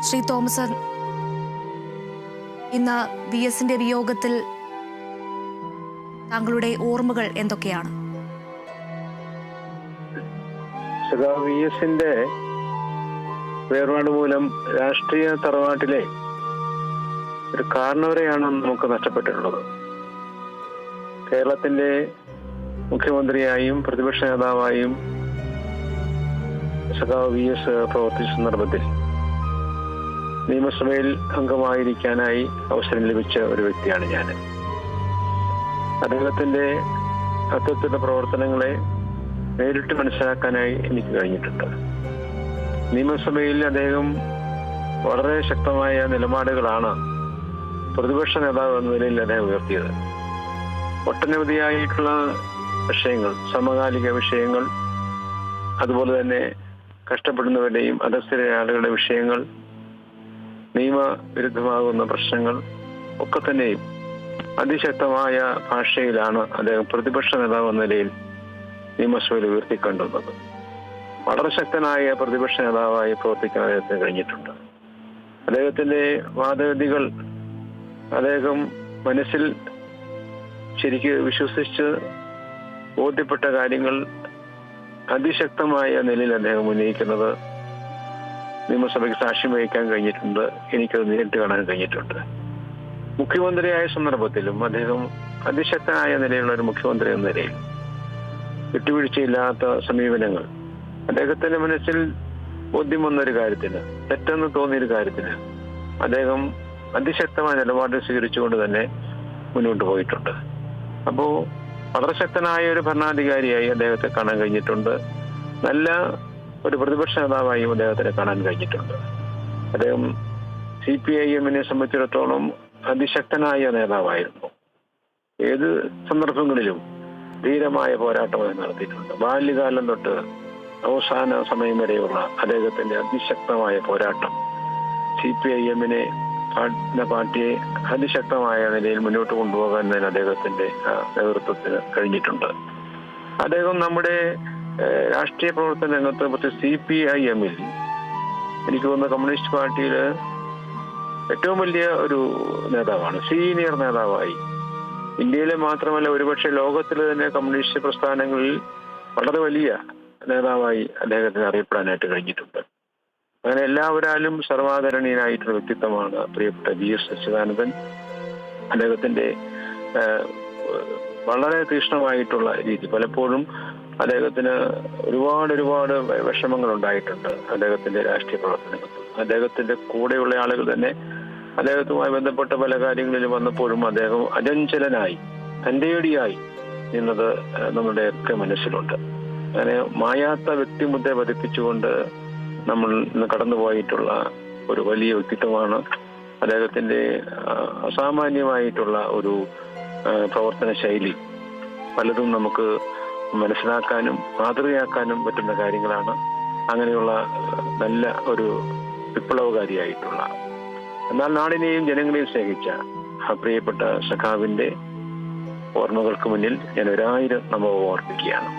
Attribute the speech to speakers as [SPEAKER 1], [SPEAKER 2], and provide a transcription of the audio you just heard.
[SPEAKER 1] Shri Thomas, ഇന്ന് V എസിന്റെ വിയോഗത്തിൽ താങ്കളുടെ ഓർമ്മകൾ എന്തൊക്കെയാണ്?
[SPEAKER 2] വി എസിന്റെ വേർപാട് മൂലം രാഷ്ട്രീയ തറവാട്ടിലെ ഒരു കാരണവരെയാണ് നമുക്ക് നഷ്ടപ്പെട്ടിട്ടുള്ളത്. കേരളത്തിന്റെ മുഖ്യമന്ത്രിയായും പ്രതിപക്ഷ നേതാവായും വി എസ് പ്രവർത്തിച്ച സന്ദർഭത്തിൽ നിയമസഭയിൽ അംഗമായിരിക്കാനായി അവസരം ലഭിച്ച ഒരു വ്യക്തിയാണ് ഞാൻ. അദ്ദേഹത്തിന്റെ അത്തരത്തിലുള്ള പ്രവർത്തനങ്ങളെ നേരിട്ട് മനസ്സിലാക്കാനായി എനിക്ക് കഴിഞ്ഞിട്ടുണ്ട്. നിയമസഭയിൽ അദ്ദേഹം വളരെ ശക്തമായ നിലപാടുകളാണ് പ്രതിപക്ഷ നേതാവ് എന്ന നിലയിൽ അദ്ദേഹം ഉയർത്തിയത്. ഒട്ടനവധിയായിട്ടുള്ള വിഷയങ്ങൾ, സമകാലിക വിഷയങ്ങൾ, അതുപോലെ തന്നെ കഷ്ടപ്പെടുന്നവരുടെയും അധസ്ഥിര ആളുകളുടെ വിഷയങ്ങൾ, നിയമവിരുദ്ധമാകുന്ന പ്രശ്നങ്ങൾ ഒക്കെ തന്നെയും അതിശക്തമായ ഭാഷയിലാണ് അദ്ദേഹം പ്രതിപക്ഷ നേതാവ് എന്ന നിലയിൽ നിയമസഭയിൽ ഉയർത്തിക്കണ്ടുന്നത്. വളരെ ശക്തനായ പ്രതിപക്ഷ നേതാവായി പ്രവർത്തിക്കാൻ അദ്ദേഹത്തിന് കഴിഞ്ഞിട്ടുണ്ട്. അദ്ദേഹത്തിന്റെ വാദഗതികൾ അദ്ദേഹം മനസ്സിൽ ശരിക്ക് വിശ്വസിച്ച് ബോധ്യപ്പെട്ട കാര്യങ്ങൾ അതിശക്തമായ നിലയിൽ അദ്ദേഹം ഉന്നയിക്കുന്നത് നിയമസഭയ്ക്ക് സാക്ഷ്യം വഹിക്കാൻ കഴിഞ്ഞിട്ടുണ്ട്. എനിക്കത് നേരിട്ട് കാണാൻ കഴിഞ്ഞിട്ടുണ്ട്. മുഖ്യമന്ത്രിയായ സന്ദർഭത്തിലും അദ്ദേഹം അതിശക്തനായ നിലയിലുള്ള ഒരു മുഖ്യമന്ത്രി എന്ന നിലയിൽ വിട്ടുവീഴ്ചയില്ലാത്ത സമീപനങ്ങൾ, അദ്ദേഹത്തിന്റെ മനസ്സിൽ ബോധ്യം വന്നൊരു കാര്യത്തിന്, തെറ്റെന്ന് തോന്നിയൊരു കാര്യത്തിന് അദ്ദേഹം അതിശക്തമായ നിലപാട് സ്വീകരിച്ചുകൊണ്ട് തന്നെ മുന്നോട്ട് പോയിട്ടുണ്ട്. അപ്പോ വളരെ ശക്തനായ ഒരു ഭരണാധികാരിയായി അദ്ദേഹത്തെ കാണാൻ കഴിഞ്ഞിട്ടുണ്ട്. നല്ല ഒരു പ്രതിപക്ഷ നേതാവായും അദ്ദേഹത്തിനെ കാണാൻ കഴിഞ്ഞിട്ടുണ്ട്. അദ്ദേഹം CPIM-നെ സംബന്ധിച്ചിടത്തോളം അതിശക്തനായ നേതാവായിരുന്നു. ഏത് സന്ദർഭങ്ങളിലും ധീരമായ പോരാട്ടമായി നടത്തിയിട്ടുണ്ട്. ബാല്യകാലം തൊട്ട് അവസാന സമയം വരെയുള്ള അദ്ദേഹത്തിന്റെ അതിശക്തമായ പോരാട്ടം CPIM-നെ പാർട്ടിയെ അതിശക്തമായ നിലയിൽ മുന്നോട്ട് കൊണ്ടുപോകാൻ തന്നെ അദ്ദേഹത്തിന്റെ നേതൃത്വത്തിന് കഴിഞ്ഞിട്ടുണ്ട്. അദ്ദേഹം നമ്മുടെ രാഷ്ട്രീയ പ്രവർത്തന രംഗത്ത്, പ്രത്യേകിച്ച് CPIM-ൽ എനിക്ക് തോന്നുന്ന കമ്മ്യൂണിസ്റ്റ് പാർട്ടിയിൽ ഏറ്റവും വലിയ ഒരു നേതാവാണ്, സീനിയർ നേതാവായി. ഇന്ത്യയിലെ മാത്രമല്ല, ഒരുപക്ഷെ ലോകത്തിലെ തന്നെ കമ്മ്യൂണിസ്റ്റ് പ്രസ്ഥാനങ്ങളിൽ വളരെ വലിയ നേതാവായി അദ്ദേഹത്തിന് അറിയപ്പെടാനായിട്ട് കഴിഞ്ഞിട്ടുണ്ട്. അങ്ങനെ എല്ലാവരാലും സർവാദരണീയനായിട്ടുള്ള വ്യക്തിത്വമാണ് പ്രിയപ്പെട്ട VS അച്യുതാനന്ദൻ. അദ്ദേഹത്തിന്റെ വളരെ തീക്ഷ്ണമായിട്ടുള്ള രീതി, പലപ്പോഴും അദ്ദേഹത്തിന് ഒരുപാട് വിഷമങ്ങൾ ഉണ്ടായിട്ടുണ്ട് അദ്ദേഹത്തിന്റെ രാഷ്ട്രീയ പ്രവർത്തനത്തിൽ. അദ്ദേഹത്തിന്റെ കൂടെയുള്ള ആളുകൾ തന്നെ അദ്ദേഹത്തുമായി ബന്ധപ്പെട്ട പല കാര്യങ്ങളിലും വന്നപ്പോഴും അദ്ദേഹം അചഞ്ചലനായി, തന്റേടിയായി നിന്നത് നമ്മുടെ ഒക്കെ മനസ്സിലുണ്ട്. അങ്ങനെ മായാത്ത വ്യക്തിമുദ്ര പതിപ്പിച്ചുകൊണ്ട് നമ്മൾ ഇന്ന് കടന്നുപോയിട്ടുള്ള ഒരു വലിയ വ്യക്തിത്വമാണ്. അദ്ദേഹത്തിന്റെ അസാമാന്യമായിട്ടുള്ള ഒരു പ്രവർത്തന ശൈലി പലതും നമുക്ക് മനസ്സിലാക്കാനും മാതൃകയാക്കാനും പറ്റുന്ന കാര്യങ്ങളാണ്. അങ്ങനെയുള്ള നല്ല ഒരു വിപ്ലവകാരിയായിട്ടുള്ള, എന്നാൽ നാടിനെയും ജനങ്ങളെയും സ്നേഹിച്ച ആ പ്രിയപ്പെട്ട സഖാവിന്റെ ഓർമ്മകൾക്ക് മുന്നിൽ ഞാൻ 1000 നമോ അർപ്പിക്കുകയാണ്.